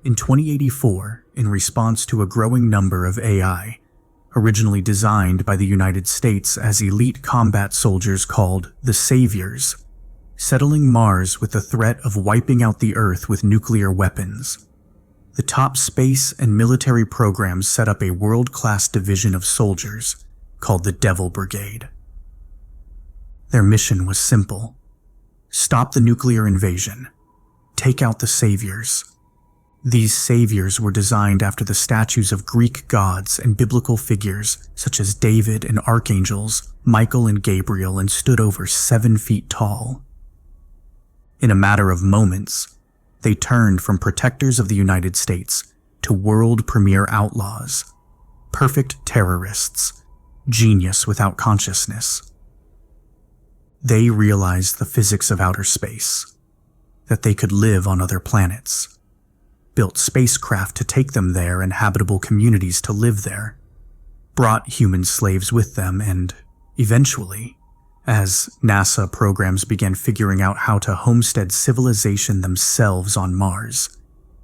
In 2084, in response to a growing number of AI, originally designed by the United States as elite combat soldiers called the Saviors, settling Mars with the threat of wiping out the Earth with nuclear weapons, the top space and military programs set up a world-class division of soldiers called the Devil Brigade. Their mission was simple: stop the nuclear invasion, take out the Saviors. These saviors were designed after the statues of Greek gods and biblical figures such as David and archangels, Michael and Gabriel, and stood over 7 feet tall. In a matter of moments, they turned from protectors of the United States to world premier outlaws, perfect terrorists, genius without consciousness. They realized the physics of outer space, that they could live on other planets, built spacecraft to take them there and habitable communities to live there, brought human slaves with them, and eventually, as NASA programs began figuring out how to homestead civilization themselves on Mars,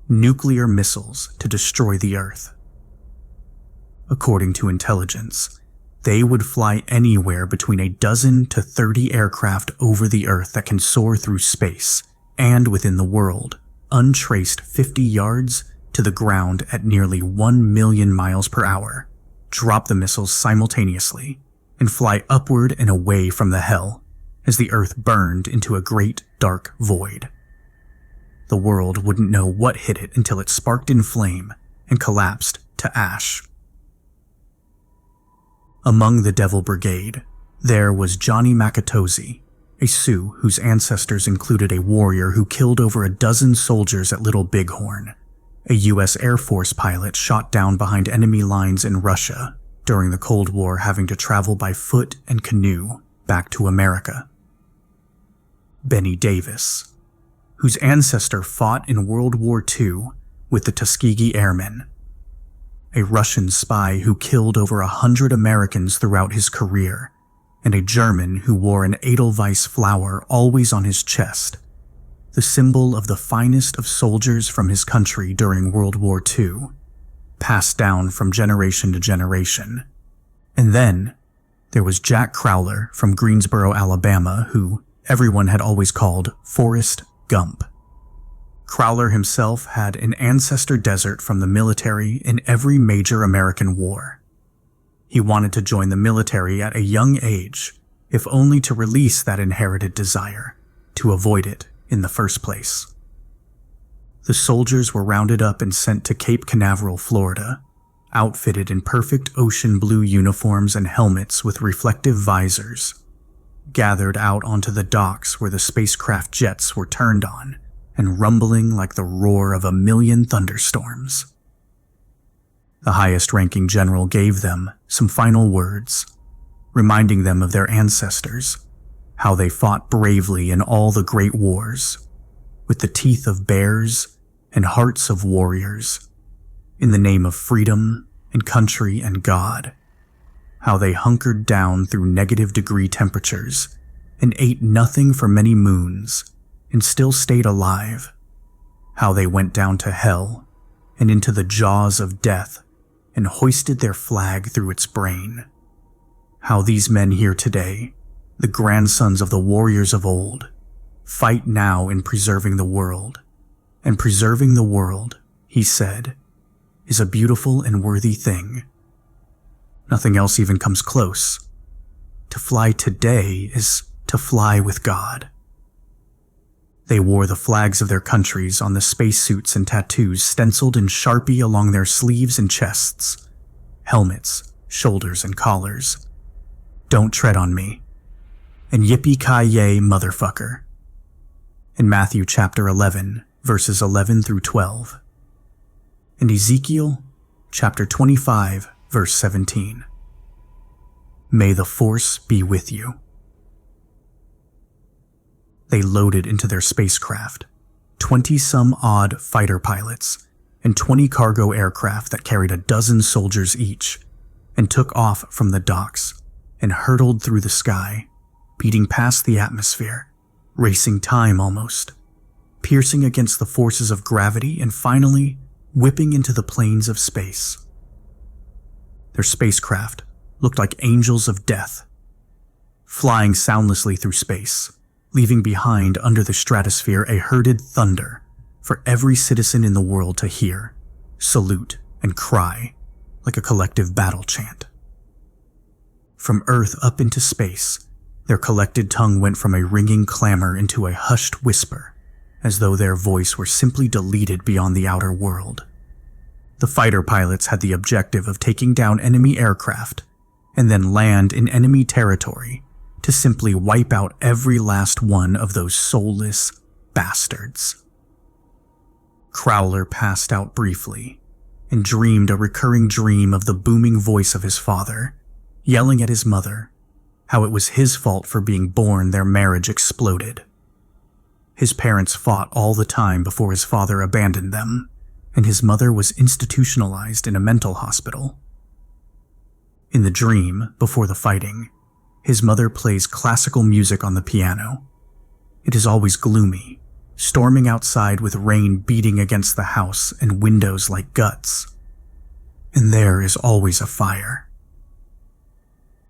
nuclear missiles to destroy the Earth. According to intelligence, they would fly anywhere between a dozen to 30 aircraft over the Earth that can soar through space and within the world, untraced 50 yards to the ground at nearly 1 million miles per hour, drop the missiles simultaneously, and fly upward and away from the hell as the Earth burned into a great dark void. The world wouldn't know what hit it until it sparked in flame and collapsed to ash. Among the Devil Brigade, there was Johnny Makatozi, a Sioux whose ancestors included a warrior who killed over a dozen soldiers at Little Bighorn, a U.S. Air Force pilot shot down behind enemy lines in Russia during the Cold War, having to travel by foot and canoe back to America. Benny Davis, whose ancestor fought in World War II with the Tuskegee Airmen, a Russian spy who killed over 100 Americans throughout his career, and a German who wore an Edelweiss flower always on his chest, the symbol of the finest of soldiers from his country during World War II, passed down from generation to generation. And then there was Jack Crowler from Greensboro, Alabama, who everyone had always called Forrest Gump. Crowler himself had an ancestor desert from the military in every major American war. He wanted to join the military at a young age, if only to release that inherited desire, to avoid it in the first place. The soldiers were rounded up and sent to Cape Canaveral, Florida, outfitted in perfect ocean blue uniforms and helmets with reflective visors, gathered out onto the docks where the spacecraft jets were turned on and rumbling like the roar of 1,000,000 thunderstorms. The highest-ranking general gave them some final words, reminding them of their ancestors, how they fought bravely in all the great wars, with the teeth of bears and hearts of warriors, in the name of freedom and country and God, how they hunkered down through negative-degree temperatures and ate nothing for many moons and still stayed alive, how they went down to hell and into the jaws of death and hoisted their flag through its brain, how these men here today, the grandsons of the warriors of old, fight now in preserving the world. And preserving the world, he said, is a beautiful and worthy thing. Nothing else even comes close. To fly today is to fly with God. They wore the flags of their countries on the spacesuits and tattoos stenciled in Sharpie along their sleeves and chests, helmets, shoulders, and collars. Don't tread on me. And yippee-ki-yay, motherfucker. In Matthew chapter 11, verses 11 through 12. And Ezekiel chapter 25, verse 17. May the Force be with you. They loaded into their spacecraft 20-some-odd fighter pilots and 20 cargo aircraft that carried a dozen soldiers each, and took off from the docks and hurtled through the sky, beating past the atmosphere, racing time almost, piercing against the forces of gravity, and finally whipping into the plains of space. Their spacecraft looked like angels of death, flying soundlessly through space, leaving behind under the stratosphere a herded thunder for every citizen in the world to hear, salute, and cry like a collective battle chant. From Earth up into space, their collected tongue went from a ringing clamor into a hushed whisper, as though their voice were simply deleted beyond the outer world. The fighter pilots had the objective of taking down enemy aircraft and then land in enemy territory to simply wipe out every last one of those soulless bastards. Crowler passed out briefly and dreamed a recurring dream of the booming voice of his father, yelling at his mother how it was his fault for being born their marriage exploded. His parents fought all the time before his father abandoned them, and his mother was institutionalized in a mental hospital. In the dream, before the fighting, his mother plays classical music on the piano. It is always gloomy, storming outside with rain beating against the house and windows like guts. And there is always a fire.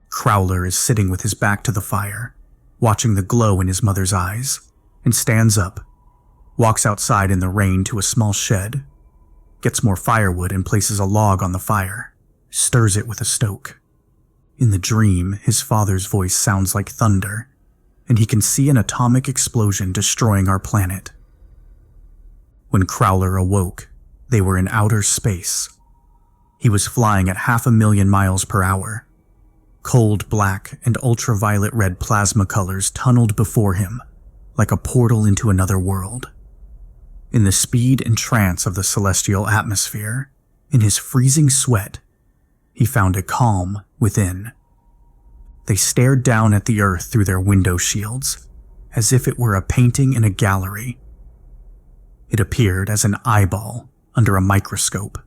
Crowler is sitting with his back to the fire, watching the glow in his mother's eyes, and stands up, walks outside in the rain to a small shed, gets more firewood and places a log on the fire, stirs it with a stoke. In the dream, his father's voice sounds like thunder, and he can see an atomic explosion destroying our planet. When Crowler awoke, they were in outer space. He was flying at 500,000 miles per hour. Cold black and ultraviolet red plasma colors tunneled before him, like a portal into another world. In the speed and trance of the celestial atmosphere, in his freezing sweat, he found a calm within. They stared down at the earth through their window shields, as if it were a painting in a gallery. It appeared as an eyeball under a microscope,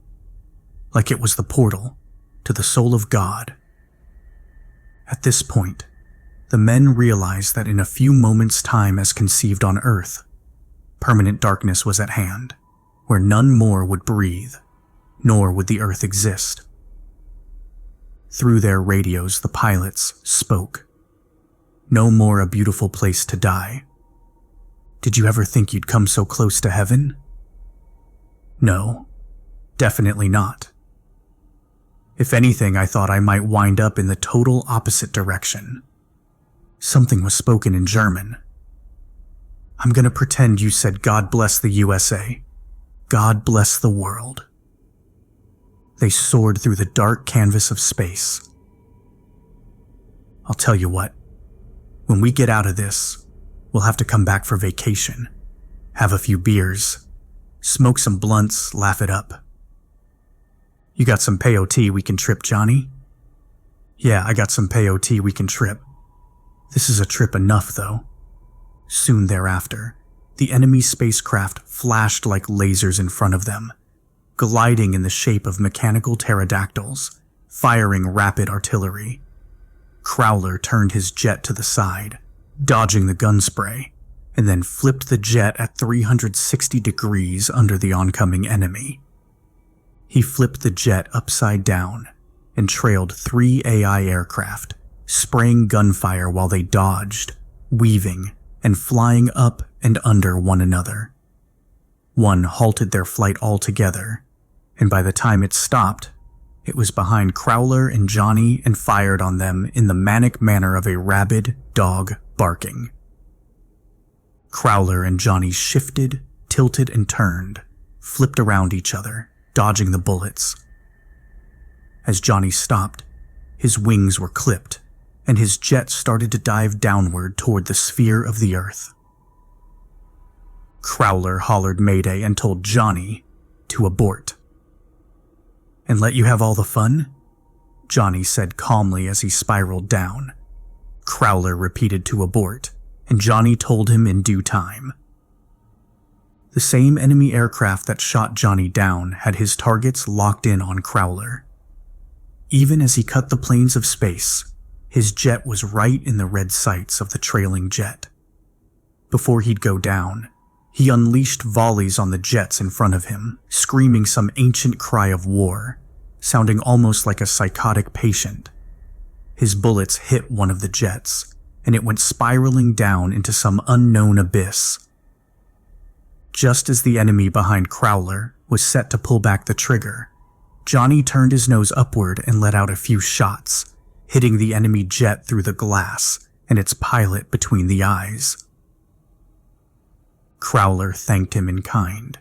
like it was the portal to the soul of God. At this point, the men realized that in a few moments' time as conceived on Earth, permanent darkness was at hand, where none more would breathe, nor would the Earth exist. Through their radios, the pilots spoke. No more a beautiful place to die. Did you ever think you'd come so close to heaven? No, definitely not. If anything, I thought I might wind up in the total opposite direction. Something was spoken in German. I'm gonna pretend you said God bless the USA. God bless the world. They soared through the dark canvas of space. I'll tell you what, when we get out of this, we'll have to come back for vacation, have a few beers, smoke some blunts, laugh it up. You got some peyote we can trip, Johnny? Yeah, I got some peyote we can trip. This is a trip enough, though. Soon thereafter, the enemy spacecraft flashed like lasers in front of them, gliding in the shape of mechanical pterodactyls, firing rapid artillery. Crowler turned his jet to the side, dodging the gun spray, and then flipped the jet at 360 degrees under the oncoming enemy. He flipped the jet upside down and trailed 3 AI aircraft, spraying gunfire while they dodged, weaving, and flying up and under one another. One halted their flight altogether, and by the time it stopped, it was behind Crowler and Johnny and fired on them in the manic manner of a rabid dog barking. Crowler and Johnny shifted, tilted, and turned, flipped around each other, dodging the bullets. As Johnny stopped, his wings were clipped, and his jet started to dive downward toward the sphere of the Earth. Crowler hollered Mayday and told Johnny to abort. And let you have all the fun? Johnny said calmly as he spiraled down. Crowler repeated to abort, and Johnny told him in due time. The same enemy aircraft that shot Johnny down had his targets locked in on Crowler. Even as he cut the plains of space, his jet was right in the red sights of the trailing jet. Before he'd go down, He unleashed volleys on the jets in front of him, screaming some ancient cry of war, sounding almost like a psychotic patient. His bullets hit one of the jets, and it went spiraling down into some unknown abyss. Just as the enemy behind Crowler was set to pull back the trigger, Johnny turned his nose upward and let out a few shots, hitting the enemy jet through the glass and its pilot between the eyes. Crowler thanked him in kind,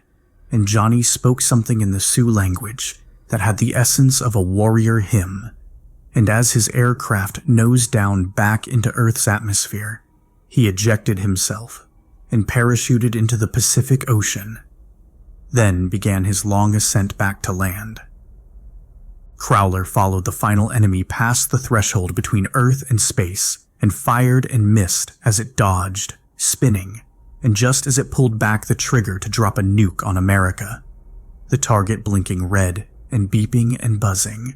and Johnny spoke something in the Sioux language that had the essence of a warrior hymn, and as his aircraft nosed down back into Earth's atmosphere, he ejected himself and parachuted into the Pacific Ocean, then began his long ascent back to land. Crowler followed the final enemy past the threshold between Earth and space and fired and missed as it dodged, spinning, and just as it pulled back the trigger to drop a nuke on America, the target blinking red and beeping and buzzing.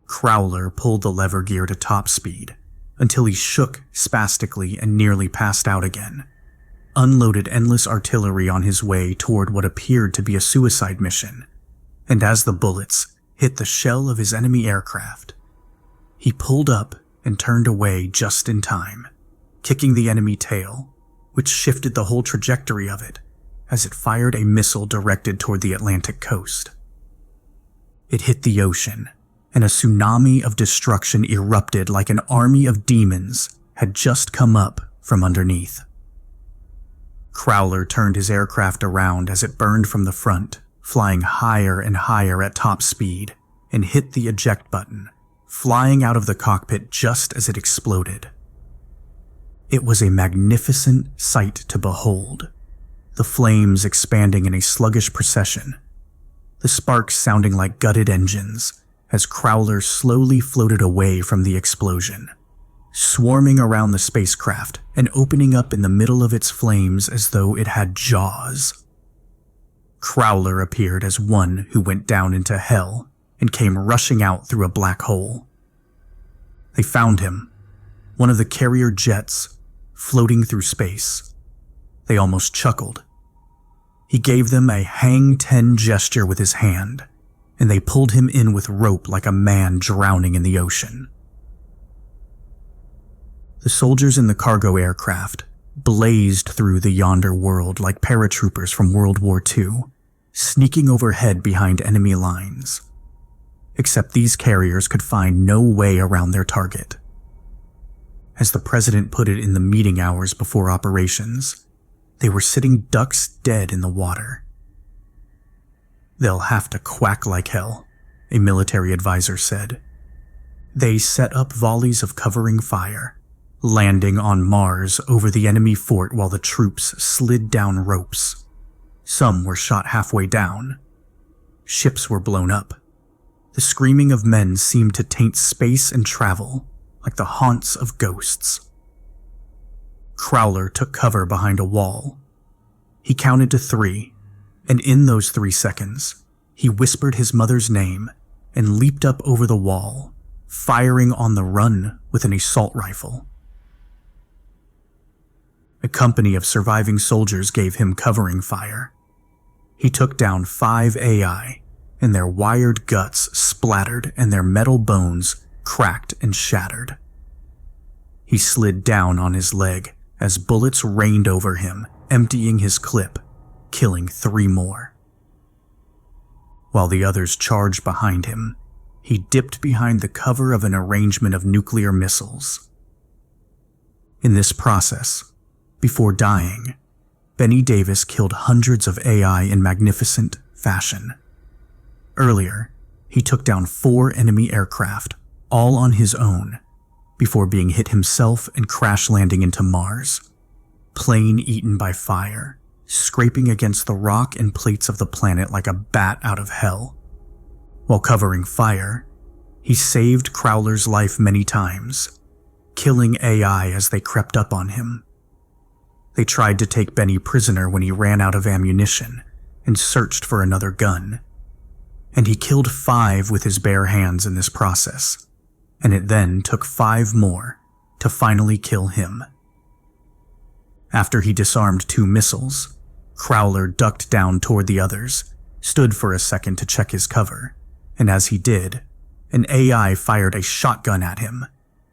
Crowler pulled the lever gear to top speed until he shook spastically and nearly passed out again, unloaded endless artillery on his way toward what appeared to be a suicide mission, and as the bullets hit the shell of his enemy aircraft, he pulled up and turned away just in time, kicking the enemy tail, which shifted the whole trajectory of it as it fired a missile directed toward the Atlantic coast. It hit the ocean, and a tsunami of destruction erupted like an army of demons had just come up from underneath. Crowler turned his aircraft around as it burned from the front, flying higher and higher at top speed, and hit the eject button, flying out of the cockpit just as it exploded. It was a magnificent sight to behold, the flames expanding in a sluggish procession, the sparks sounding like gutted engines as Crowler slowly floated away from the explosion, swarming around the spacecraft and opening up in the middle of its flames as though it had jaws. Crowler appeared as one who went down into hell and came rushing out through a black hole. They found him, one of the carrier jets, floating through space. They almost chuckled. He gave them a hang 10 gesture with his hand, and they pulled him in with rope like a man drowning in the ocean. The soldiers in the cargo aircraft blazed through the yonder world like paratroopers from World War II, sneaking overhead behind enemy lines. Except these carriers could find no way around their target. As the president put it in the meeting hours before operations, they were sitting ducks dead in the water. "They'll have to quack like hell," a military advisor said. They set up volleys of covering fire, landing on Mars over the enemy fort while the troops slid down ropes. Some were shot halfway down. Ships were blown up. The screaming of men seemed to taint space and travel, like the haunts of ghosts. Crowler took cover behind a wall. He counted to 3, and in those 3 seconds, he whispered his mother's name and leaped up over the wall, firing on the run with an assault rifle. A company of surviving soldiers gave him covering fire. He took down 5 AI, and their wired guts splattered and their metal bones cracked and shattered. He slid down on his leg as bullets rained over him, emptying his clip, killing 3 more. While the others charged behind him, he dipped behind the cover of an arrangement of nuclear missiles. In this process, before dying, Benny Davis killed hundreds of AI in magnificent fashion. Earlier, he took down 4 enemy aircraft, all on his own, before being hit himself and crash landing into Mars, plane eaten by fire, scraping against the rock and plates of the planet like a bat out of hell. While covering fire, he saved Crowler's life many times, killing AI as they crept up on him. They tried to take Benny prisoner when he ran out of ammunition and searched for another gun. And he killed 5 with his bare hands in this process, and it then took 5 more to finally kill him. After he disarmed 2 missiles, Crowler ducked down toward the others, stood for a second to check his cover, and as he did, an AI fired a shotgun at him,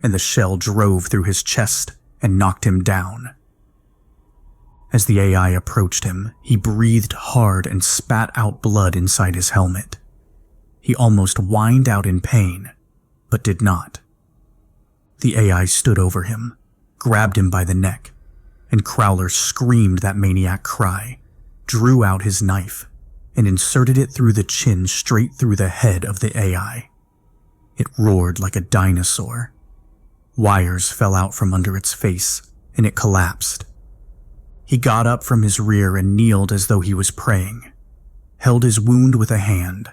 and the shell drove through his chest and knocked him down. As the AI approached him, he breathed hard and spat out blood inside his helmet. He almost whined out in pain, but did not. The AI stood over him, grabbed him by the neck, and Crowler screamed that maniac cry, drew out his knife, and inserted it through the chin straight through the head of the AI. It roared like a dinosaur. Wires fell out from under its face, and it collapsed. He got up from his rear and kneeled as though he was praying, held his wound with a hand,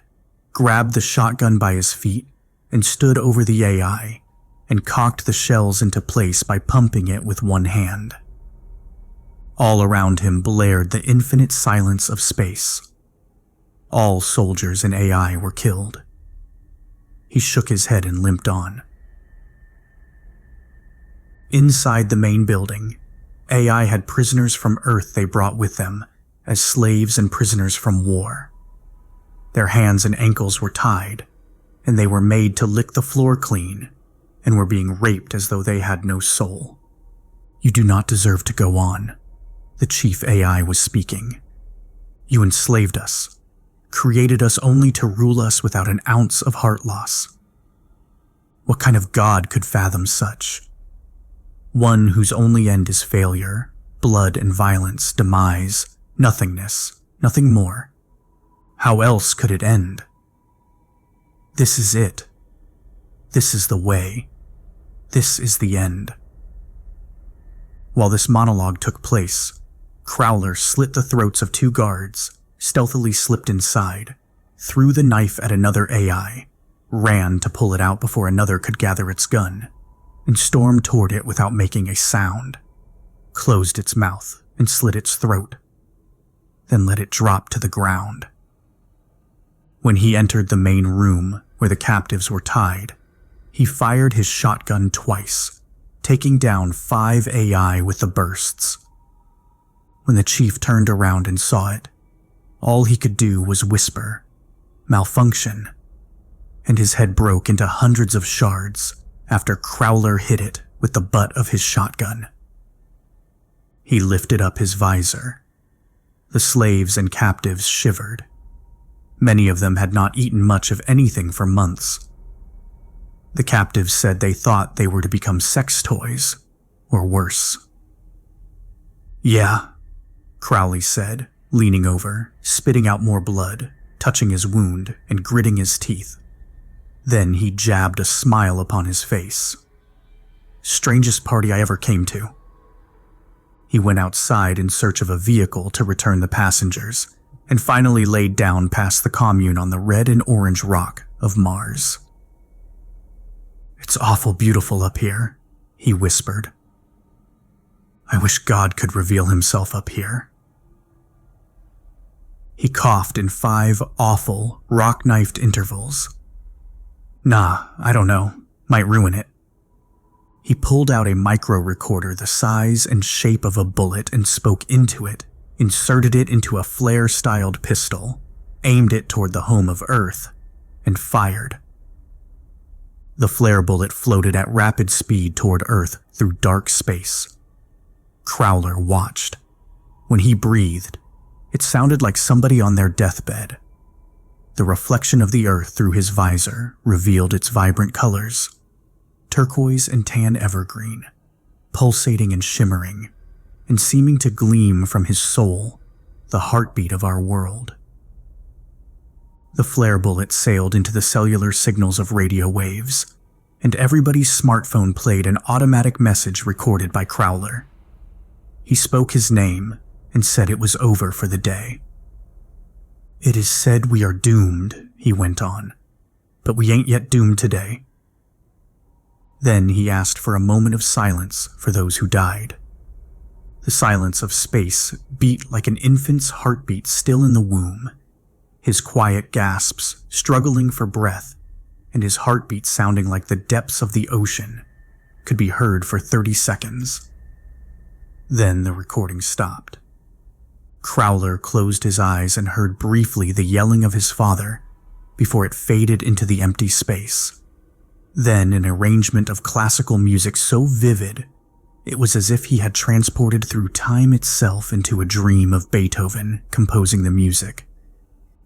grabbed the shotgun by his feet, and stood over the AI, and cocked the shells into place by pumping it with one hand. All around him blared the infinite silence of space. All soldiers and AI were killed. He shook his head and limped on. Inside the main building, AI had prisoners from Earth they brought with them as slaves and prisoners from war. Their hands and ankles were tied, and they were made to lick the floor clean and were being raped as though they had no soul. "You do not deserve to go on," the chief AI was speaking. "You enslaved us, created us only to rule us without an ounce of heart loss. What kind of god could fathom such? One whose only end is failure, blood and violence, demise, nothingness, nothing more. How else could it end? This is it. This is the way. This is the end." While this monologue took place, Crowler slit the throats of 2 guards, stealthily slipped inside, threw the knife at another AI, ran to pull it out before another could gather its gun, and stormed toward it without making a sound, closed its mouth and slit its throat, then let it drop to the ground. When he entered the main room where the captives were tied, he fired his shotgun twice, taking down 5 AI with the bursts. When the chief turned around and saw it, all he could do was whisper, "Malfunction," and his head broke into hundreds of shards after Crowler hit it with the butt of his shotgun. He lifted up his visor. The slaves and captives shivered. Many of them had not eaten much of anything for months. The captives said they thought they were to become sex toys, or worse. "Yeah," Crowley said, leaning over, spitting out more blood, touching his wound and gritting his teeth. Then he jabbed a smile upon his face. "Strangest party I ever came to." He went outside in search of a vehicle to return the passengers, and finally laid down past the commune on the red and orange rock of Mars. "It's awful beautiful up here," he whispered. "I wish God could reveal himself up here." He coughed in 5 awful, rock-knifed intervals. "Nah, I don't know. Might ruin it." He pulled out a micro-recorder the size and shape of a bullet and spoke into it, inserted it into a flare-styled pistol, aimed it toward the home of Earth, and fired. The flare bullet floated at rapid speed toward Earth through dark space. Crowler watched. When he breathed, it sounded like somebody on their deathbed. The reflection of the Earth through his visor revealed its vibrant colors, turquoise and tan evergreen, pulsating and shimmering, and seeming to gleam from his soul, the heartbeat of our world. The flare bullet sailed into the cellular signals of radio waves, and everybody's smartphone played an automatic message recorded by Crowler. He spoke his name and said it was over for the day. "It is said we are doomed," he went on, "but we ain't yet doomed today." Then he asked for a moment of silence for those who died. The silence of space beat like an infant's heartbeat still in the womb, his quiet gasps struggling for breath, and his heartbeat sounding like the depths of the ocean, could be heard for 30 seconds. Then the recording stopped. Crowler closed his eyes and heard briefly the yelling of his father before it faded into the empty space. Then an arrangement of classical music so vivid, it was as if he had transported through time itself into a dream of Beethoven composing the music.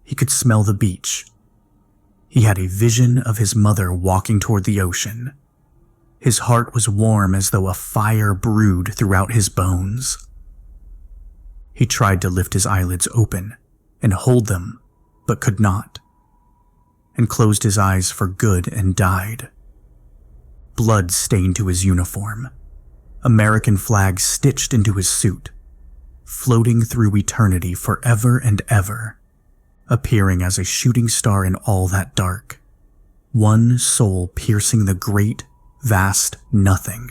He could smell the beach. He had a vision of his mother walking toward the ocean. His heart was warm as though a fire brewed throughout his bones. He tried to lift his eyelids open and hold them, but could not, and closed his eyes for good and died. Blood stained to his uniform, American flags stitched into his suit, floating through eternity forever and ever, appearing as a shooting star in all that dark, one soul piercing the great, vast nothing.